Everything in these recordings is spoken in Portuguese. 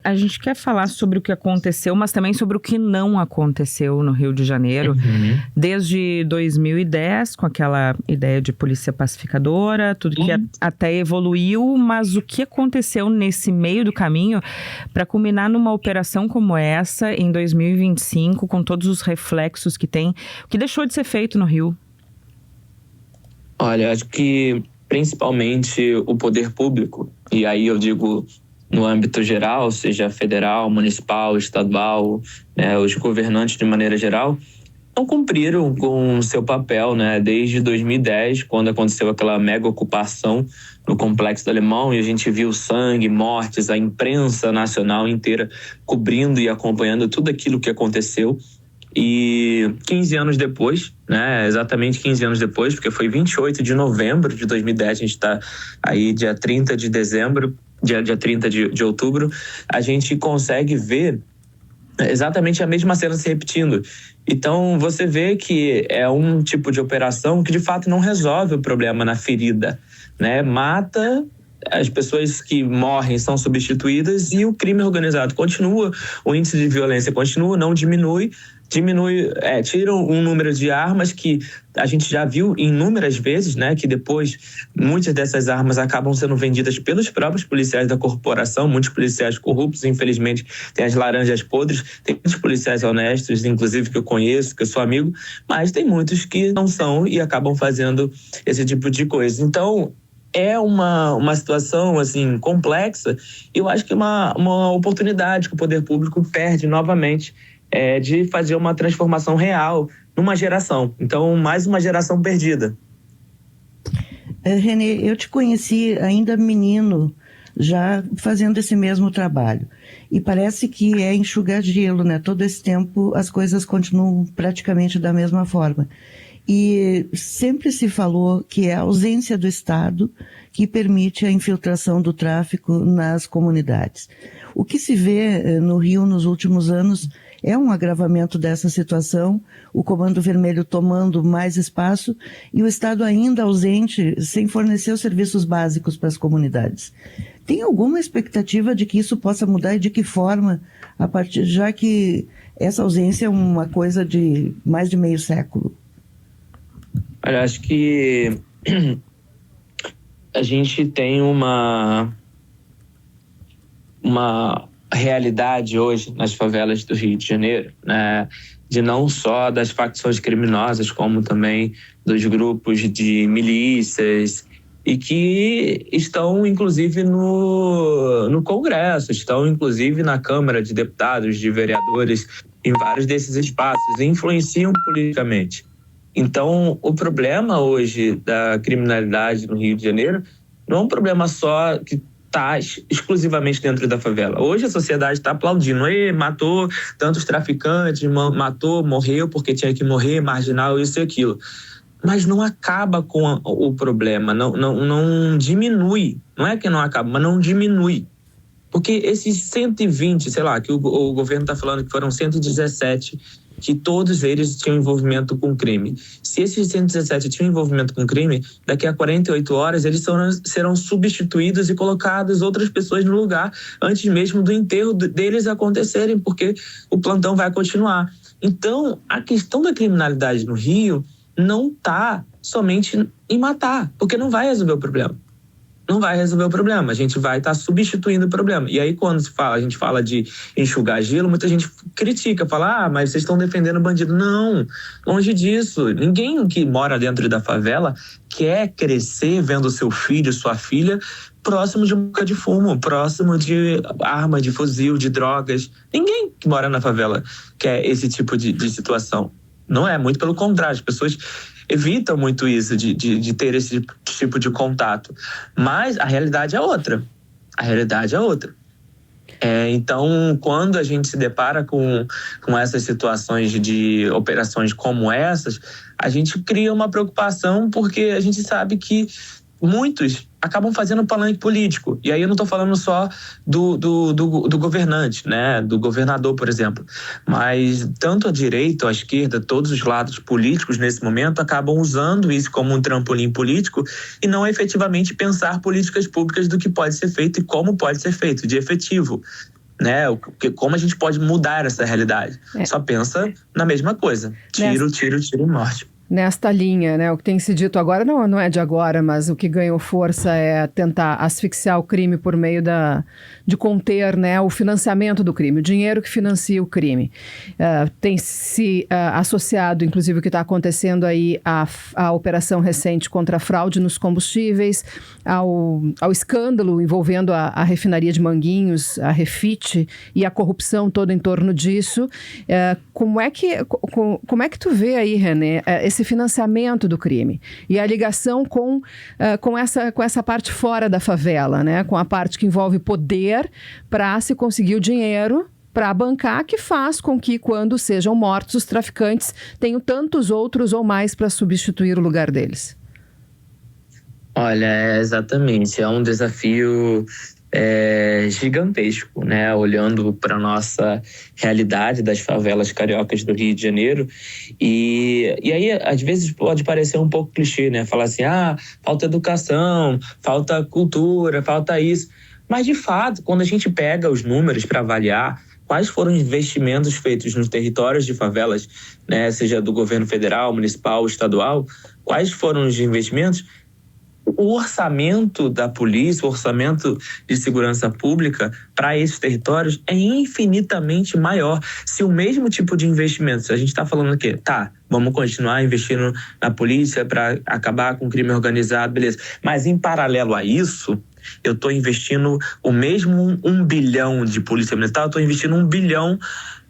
A gente quer falar sobre o que aconteceu, mas também sobre o que não aconteceu no Rio de Janeiro. Desde 2010, com aquela ideia de polícia pacificadora, tudo que até evoluiu, mas o que aconteceu nesse meio do caminho para culminar numa operação como essa em 2025, com todos os reflexos que tem, o que deixou de ser feito no Rio? Olha, acho que principalmente o poder público, e aí eu digo no âmbito geral, seja federal, municipal, estadual, os governantes de maneira geral, não cumpriram com o seu papel, desde 2010, quando aconteceu aquela mega ocupação no Complexo do Alemão, e a gente viu sangue, mortes, a imprensa nacional inteira cobrindo e acompanhando tudo aquilo que aconteceu. E 15 anos depois, exatamente 15 anos depois, porque foi 28 de novembro de 2010, a gente está aí dia 30 de dezembro, dia 30 de outubro, a gente consegue ver exatamente a mesma cena se repetindo. Então, você vê que é um tipo de operação que, de fato, não resolve o problema na ferida, mata, as pessoas que morrem são substituídas e o crime organizado continua, o índice de violência continua, não diminui, tiram um número de armas que a gente já viu inúmeras vezes, que depois muitas dessas armas acabam sendo vendidas pelos próprios policiais da corporação, muitos policiais corruptos, infelizmente tem as laranjas podres, tem muitos policiais honestos, inclusive que eu conheço, que eu sou amigo, mas tem muitos que não são e acabam fazendo esse tipo de coisa. Então, é uma situação assim complexa, e eu acho que uma oportunidade que o poder público perde novamente de fazer uma transformação real numa geração. Então, mais uma geração perdida. Renê, eu te conheci ainda menino, já fazendo esse mesmo trabalho. E parece que é enxugar gelo, Todo esse tempo as coisas continuam praticamente da mesma forma. E sempre se falou que é a ausência do Estado que permite a infiltração do tráfico nas comunidades. O que se vê no Rio nos últimos anos é um agravamento dessa situação, o Comando Vermelho tomando mais espaço e o Estado ainda ausente, sem fornecer os serviços básicos para as comunidades. Tem alguma expectativa de que isso possa mudar e de que forma, já que essa ausência é uma coisa de mais de meio século? Olha, acho que a gente tem uma realidade hoje nas favelas do Rio de Janeiro, de não só das facções criminosas, como também dos grupos de milícias, e que estão, inclusive, no Congresso, estão, inclusive, na Câmara de Deputados, de vereadores, em vários desses espaços, e influenciam politicamente. Então, o problema hoje da criminalidade no Rio de Janeiro não é um problema só que está exclusivamente dentro da favela. Hoje a sociedade está aplaudindo. Matou tantos traficantes, matou, morreu porque tinha que morrer, marginal, isso e aquilo. Mas não acaba com o problema, não diminui. Não é que não acaba, mas não diminui. Porque esses 120, que o governo está falando que foram 117, que todos eles tinham envolvimento com crime. Se esses 117 tinham envolvimento com crime, daqui a 48 horas eles serão substituídos e colocadas outras pessoas no lugar antes mesmo do enterro deles acontecerem, porque o plantão vai continuar. Então, a questão da criminalidade no Rio não está somente em matar, porque não vai resolver o problema. Não vai resolver o problema, a gente vai estar substituindo o problema. E aí, quando a gente fala de enxugar gelo, muita gente critica, fala, mas vocês estão defendendo o bandido. Não, longe disso. Ninguém que mora dentro da favela quer crescer vendo seu filho, sua filha, próximo de boca de fumo, próximo de arma, de fuzil, de drogas. Ninguém que mora na favela quer esse tipo de situação. Não é, muito pelo contrário, as pessoas evitam muito isso, de ter esse tipo de contato. Mas a realidade é outra. Então, quando a gente se depara com essas situações de operações como essas, a gente cria uma preocupação, porque a gente sabe que muitos acabam fazendo palanque político. E aí eu não estou falando só do governante, do governador, por exemplo. Mas tanto a direita ou a esquerda, todos os lados políticos nesse momento acabam usando isso como um trampolim político e não efetivamente pensar políticas públicas do que pode ser feito e como pode ser feito, de efetivo. né? Como a gente pode mudar essa realidade? Só pensa na mesma coisa. Tiro e morte. Nesta linha, né, o que tem se dito agora, não é de agora, mas o que ganhou força é tentar asfixiar o crime por meio de conter, né, o financiamento do crime, o dinheiro que financia o crime. Tem se associado, inclusive, o que está acontecendo aí à operação recente contra a fraude nos combustíveis, ao escândalo envolvendo a refinaria de Manguinhos, a Refit, e a corrupção toda em torno disso. Como é que tu vê aí, René, esse financiamento do crime e a ligação com essa parte fora da favela, né? Com a parte que envolve poder para se conseguir o dinheiro para bancar, que faz com que, quando sejam mortos, os traficantes tenham tantos outros ou mais para substituir o lugar deles? Olha, exatamente. É um desafio gigantesco, né? Olhando para a nossa realidade das favelas cariocas do Rio de Janeiro. E aí, às vezes, pode parecer um pouco clichê, né? Falar assim, falta educação, falta cultura, falta isso. Mas, de fato, quando a gente pega os números para avaliar quais foram os investimentos feitos nos territórios de favelas, né? Seja do governo federal, municipal, estadual, quais foram os investimentos? O orçamento da polícia, o orçamento de segurança pública para esses territórios é infinitamente maior. Se o mesmo tipo de investimento, se a gente está falando aqui, vamos continuar investindo na polícia para acabar com o crime organizado, beleza. Mas em paralelo a isso, eu estou investindo o mesmo 1 bilhão de polícia militar, eu estou investindo 1 bilhão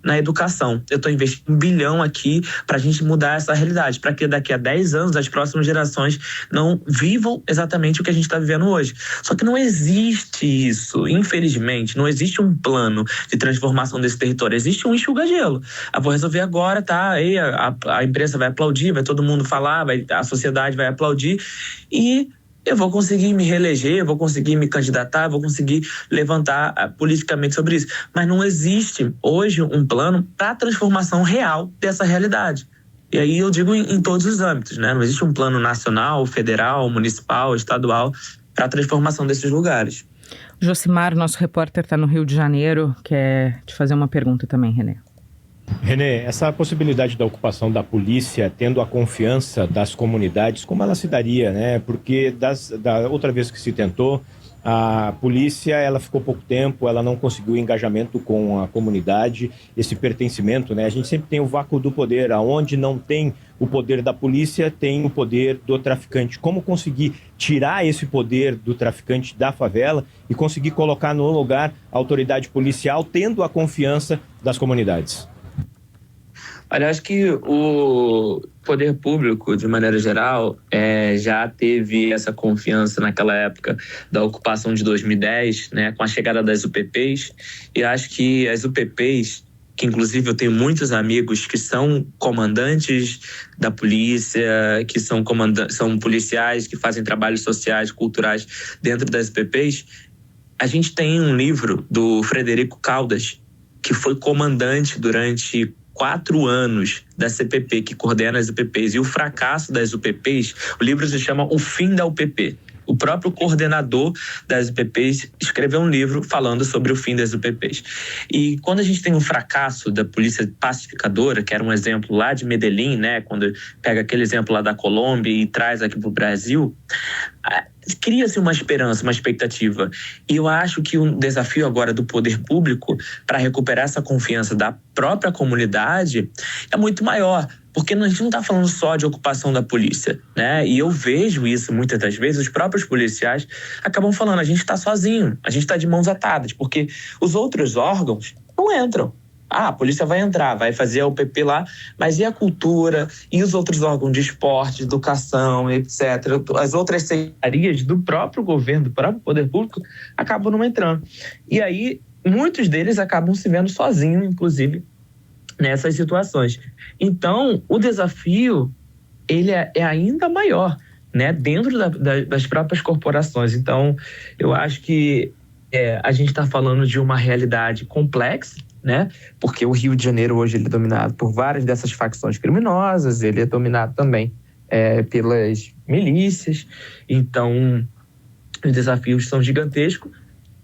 na educação. Eu estou investindo 1 bilhão aqui para a gente mudar essa realidade, para que daqui a 10 anos as próximas gerações não vivam exatamente o que a gente está vivendo hoje. Só que não existe isso, infelizmente, não existe um plano de transformação desse território, existe um enxuga-gelo. Vou resolver agora, aí a imprensa vai aplaudir, vai todo mundo falar, a sociedade vai aplaudir e eu vou conseguir me reeleger, eu vou conseguir me candidatar, eu vou conseguir levantar politicamente sobre isso. Mas não existe hoje um plano para a transformação real dessa realidade. E aí eu digo em todos os âmbitos, né? Não existe um plano nacional, federal, municipal, estadual para a transformação desses lugares. Josimar, nosso repórter, está no Rio de Janeiro, quer te fazer uma pergunta também, René. René, essa possibilidade da ocupação da polícia, tendo a confiança das comunidades, como ela se daria, né? Porque da outra vez que se tentou, a polícia ela ficou pouco tempo, ela não conseguiu engajamento com a comunidade, esse pertencimento, né? A gente sempre tem o vácuo do poder, aonde não tem o poder da polícia, tem o poder do traficante. Como conseguir tirar esse poder do traficante da favela e conseguir colocar no lugar a autoridade policial, tendo a confiança das comunidades? Olha, acho que o poder público, de maneira geral, já teve essa confiança naquela época da ocupação de 2010, né, com a chegada das UPPs. E acho que as UPPs, que inclusive eu tenho muitos amigos que são comandantes da polícia, que são policiais, que fazem trabalhos sociais, culturais dentro das UPPs. A gente tem um livro do Frederico Caldas, que foi comandante durante 4 anos da CPP, que coordena as UPPs, e o fracasso das UPPs. O livro se chama O Fim da UPP. O próprio coordenador das UPPs escreveu um livro falando sobre o fim das UPPs. E quando a gente tem um fracasso da polícia pacificadora, que era um exemplo lá de Medellín, né, quando pega aquele exemplo lá da Colômbia e traz aqui para o Brasil, cria-se uma esperança, uma expectativa. E eu acho que o desafio agora do poder público para recuperar essa confiança da própria comunidade é muito maior. Porque a gente não está falando só de ocupação da polícia, né? E eu vejo isso muitas das vezes, os próprios policiais acabam falando, a gente está sozinho, a gente está de mãos atadas, porque os outros órgãos não entram. A polícia vai entrar, vai fazer a UPP lá, mas e a cultura, e os outros órgãos de esporte, educação, etc., as outras secretarias do próprio governo, do próprio poder público, acabam não entrando. E aí, muitos deles acabam se vendo sozinhos, inclusive, nessas situações. Então, o desafio, ele é ainda maior, né, dentro das próprias corporações. Então, eu acho que a gente está falando de uma realidade complexa, né, porque o Rio de Janeiro hoje ele é dominado por várias dessas facções criminosas, ele é dominado também pelas milícias. Então, os desafios são gigantescos,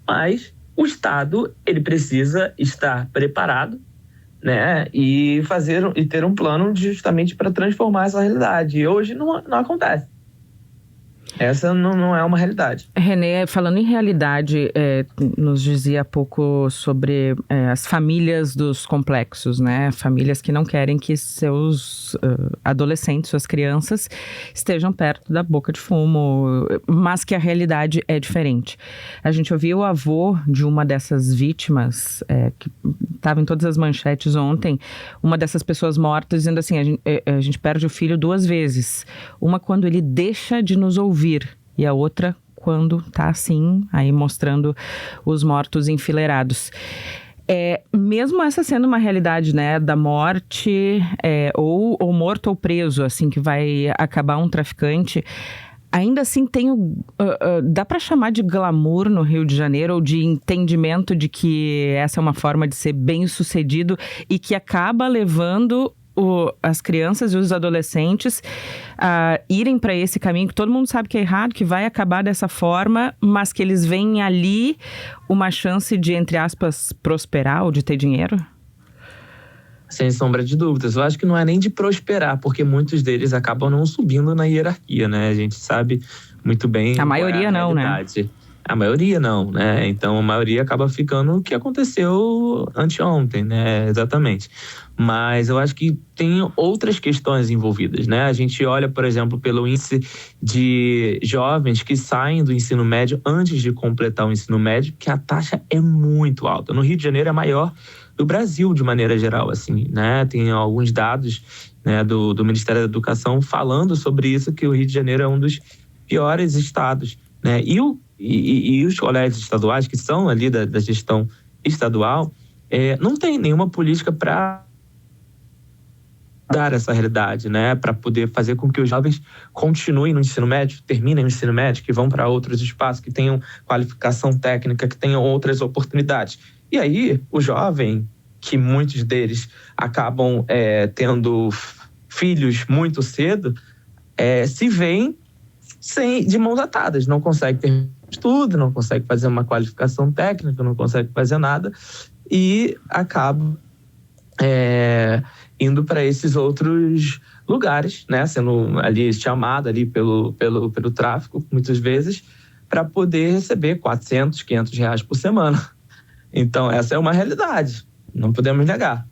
mas o Estado ele precisa estar preparado, né, e ter um plano justamente para transformar essa realidade. E hoje não acontece. Essa não é uma realidade. Renê, falando em realidade, nos dizia há pouco sobre as famílias dos complexos, né? Famílias que não querem que seus adolescentes, suas crianças, estejam perto da boca de fumo, mas que a realidade é diferente. A gente ouviu o avô de uma dessas vítimas, que estava em todas as manchetes ontem, uma dessas pessoas mortas, dizendo assim, a gente perde o filho 2 vezes. Uma quando ele deixa de nos ouvir, e a outra quando tá assim, aí mostrando os mortos enfileirados. Mesmo essa sendo uma realidade, né, da morte, ou morto ou preso, assim, que vai acabar um traficante, ainda assim dá para chamar de glamour no Rio de Janeiro, ou de entendimento de que essa é uma forma de ser bem-sucedido e que acaba levando as crianças e os adolescentes a irem para esse caminho que todo mundo sabe que é errado, que vai acabar dessa forma, mas que eles veem ali uma chance de, entre aspas, prosperar ou de ter dinheiro? Sem sombra de dúvidas. Eu acho que não é nem de prosperar, porque muitos deles acabam não subindo na hierarquia, né? A gente sabe muito bem. A maioria não, né? A maioria não, né? Então a maioria acaba ficando o que aconteceu anteontem, né? Exatamente. Mas eu acho que tem outras questões envolvidas, né? A gente olha, por exemplo, pelo índice de jovens que saem do ensino médio antes de completar o ensino médio, que a taxa é muito alta. No Rio de Janeiro é maior do Brasil, de maneira geral, assim, né? Tem alguns dados, né, do Ministério da Educação falando sobre isso, que o Rio de Janeiro é um dos piores estados, né? E os colégios estaduais, que são ali da gestão estadual, não tem nenhuma política para dar essa realidade, né? Para poder fazer com que os jovens continuem no ensino médio, terminem o ensino médio, que vão para outros espaços, que tenham qualificação técnica, que tenham outras oportunidades. E aí, o jovem, que muitos deles acabam tendo filhos muito cedo, se veem de mãos atadas, não consegue ter estudo, não consegue fazer uma qualificação técnica, não consegue fazer nada e acaba indo para esses outros lugares, né, sendo ali chamado ali pelo tráfico, muitas vezes, para poder receber 400, 500 reais por semana. Então, essa é uma realidade, não podemos negar.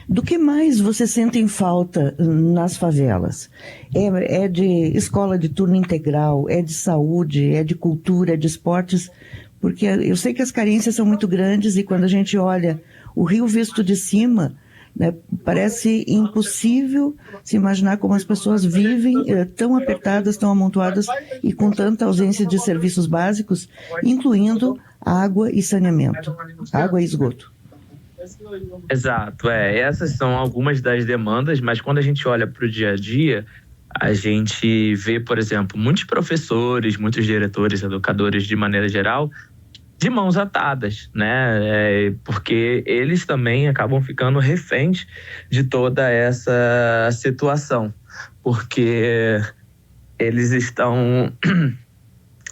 Do que mais você sente falta nas favelas? É de escola de turno integral, é de saúde, é de cultura, é de esportes? Porque eu sei que as carências são muito grandes e quando a gente olha o Rio visto de cima, né, parece impossível se imaginar como as pessoas vivem tão apertadas, tão amontoadas e com tanta ausência de serviços básicos, incluindo água e saneamento, água e esgoto. Exato, essas são algumas das demandas, mas quando a gente olha para o dia a dia, a gente vê, por exemplo, muitos professores, muitos diretores, educadores de maneira geral, de mãos atadas, né? Porque eles também acabam ficando reféns de toda essa situação, porque eles estão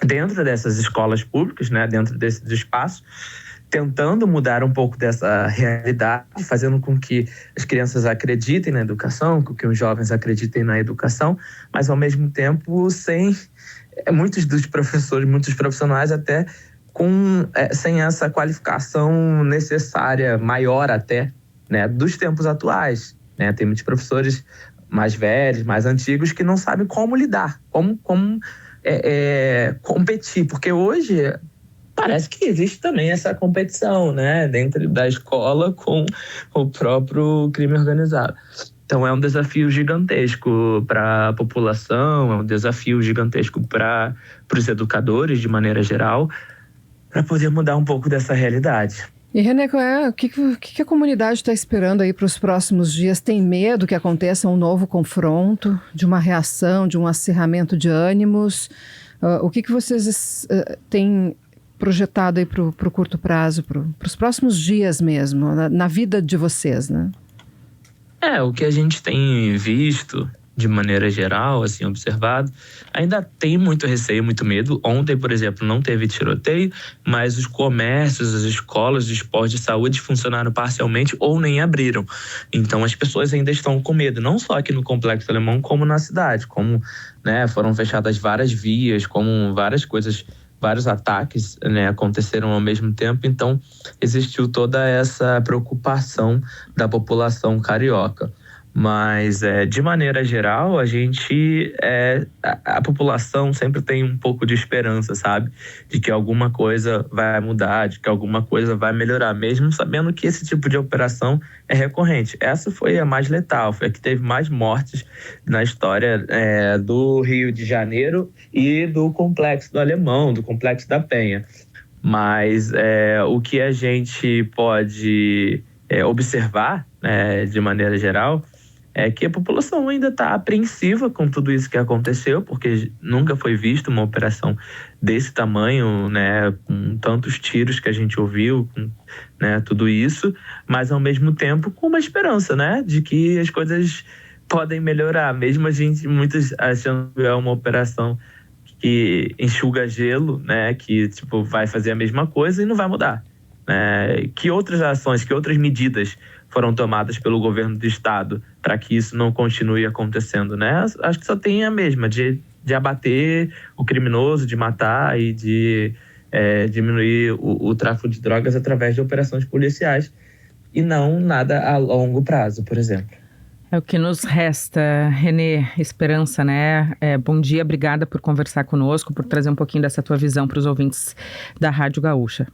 dentro dessas escolas públicas, né? Dentro desses espaços, tentando mudar um pouco dessa realidade, fazendo com que as crianças acreditem na educação, com que os jovens acreditem na educação, mas ao mesmo tempo sem muitos dos professores, muitos profissionais até sem essa qualificação necessária, maior até, né, dos tempos atuais, né? Tem muitos professores mais velhos, mais antigos, que não sabem como lidar, como competir, porque hoje parece que existe também essa competição, né, dentro da escola com o próprio crime organizado. Então é um desafio gigantesco para a população, é um desafio gigantesco para os educadores de maneira geral, para poder mudar um pouco dessa realidade. E Renê, o que a comunidade está esperando aí para os próximos dias? Tem medo que aconteça um novo confronto, de uma reação, de um acirramento de ânimos? O que vocês têm projetado aí para o curto prazo, para os próximos dias mesmo, na vida de vocês, né? O que a gente tem visto de maneira geral, assim, observado, ainda tem muito receio, muito medo. Ontem, por exemplo, não teve tiroteio, mas os comércios, as escolas de esporte e saúde funcionaram parcialmente ou nem abriram. Então, as pessoas ainda estão com medo, não só aqui no Complexo Alemão, como na cidade, como, né, foram fechadas várias vias, como várias coisas, vários ataques, né, aconteceram ao mesmo tempo. Então, existiu toda essa preocupação da população carioca. Mas, de maneira geral, a gente, a população sempre tem um pouco de esperança, sabe? De que alguma coisa vai mudar, de que alguma coisa vai melhorar, mesmo sabendo que esse tipo de operação é recorrente. Essa foi a mais letal, foi a que teve mais mortes na história do Rio de Janeiro e do Complexo do Alemão, do Complexo da Penha. Mas o que a gente pode observar, de maneira geral, é que a população ainda está apreensiva com tudo isso que aconteceu, porque nunca foi visto uma operação desse tamanho, né, com tantos tiros que a gente ouviu, com, né, tudo isso, mas ao mesmo tempo com uma esperança, né, de que as coisas podem melhorar, mesmo a gente, muitos achando que é uma operação que enxuga gelo, né, que tipo, vai fazer a mesma coisa e não vai mudar. Que outras ações, que outras medidas foram tomadas pelo governo do estado para que isso não continue acontecendo, né? Acho que só tem a mesma, de abater o criminoso, de matar e de diminuir o tráfico de drogas através de operações policiais e não nada a longo prazo, por exemplo. É o que nos resta, Renê, esperança, né? Bom dia, obrigada por conversar conosco, por trazer um pouquinho dessa tua visão para os ouvintes da Rádio Gaúcha.